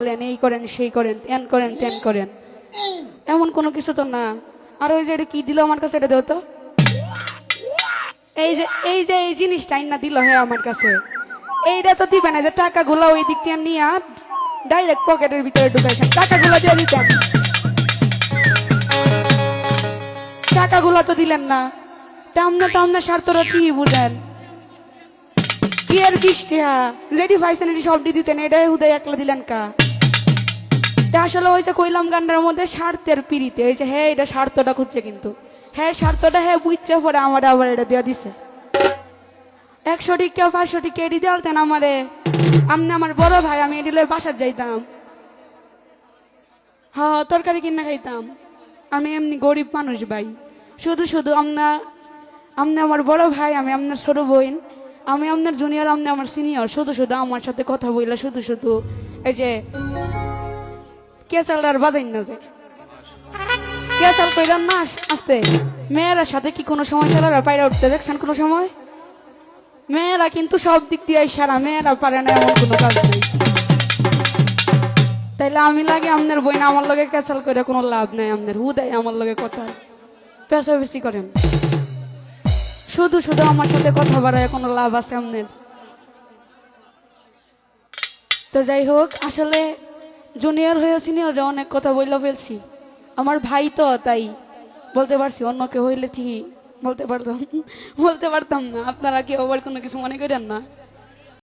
বলেন এই করেন সেই করেন তেন করেন তেন করেন, এমন কোনো কিছু তো না। আর ওই যে এটা কি দিল আমার কাছে, এটা দেও তো। এই জিনিসটা না দিল হ্যাঁ আমার কাছে, এইটা তো দিবে না। যে টাকাগুলো ওই দিক দিয়ে নিয়ে ডাইরেক্ট পকেটের ভিতরে ঢুকাইছেন, টাকাগুলো দিয়ে দিতেন, টাকাগুলো তো দিলেন না। টামনা স্বার্থটা কি বুঝেন, কি এর বৃষ্টি যেটি পাইছেন এটি সব দিয়ে দিতেন, এটা হুদায় একলা দিলেন কা। আসলে ওই যে কইলাম গানটার মধ্যে স্বার্থের পিড়িতে, ওই যে হ্যাঁ এটা স্বার্থটা খুঁজছে, কিন্তু হ্যাঁ স্বার্থটা হ্যাঁ বুঝছে পরে আমার আবার এটা দিয়ে দিছে। 100 টিকা 500 টিকা এটি দিলতেন আমারে, আমনে আমার বড় ভাই, আমি এটি লয়ে বাসার যাইতাম, হ্যাঁ তরকারি কিনা খাইতাম। আমি এমনি গরিব মানুষ ভাই, শুধু শুধু আমনে আমার বড় ভাই, আমি আপনার ছোট বোন, আমি আপনার জুনিয়র, আপনি আমার সিনিয়র, শুধু শুধু আমার সাথে কথা বইলা শুধু শুধু এই যে কেচালটার বাজাইন না, যে কেচাল কইলাম না আস্তে। মেয়েরা সাথে কি কোনো সময় ছেলেরা পায়রা উঠতে দেখছেন কোনো সময়? মেয়েরা কিন্তু সব দিক দিয়ে সারা, মেয়েরা পারে না এমন কোনো কাজ নেই। তাইলে আমি লাগে আপনার বই না আমার লগে কেচাল করে কোনো লাভ নাই, আপনার হুদাই আমার লগে কথা পেশা বেশি করেন, শুধু শুধু আমার সাথে কথা বাড়ায় কোনো লাভ আছে আপনার? তো যাই হোক, আসলে জুনিয়র হয়ে সিনিয়রে অনেক কথা বইলা ফেলছি, আমার ভাই তো তাই বলতে পারছি, অন্য কেউ হইলে ঠিকই বলতে পারতাম না। আপনারা কেউ আবার কোনো কিছু মনে করেন না।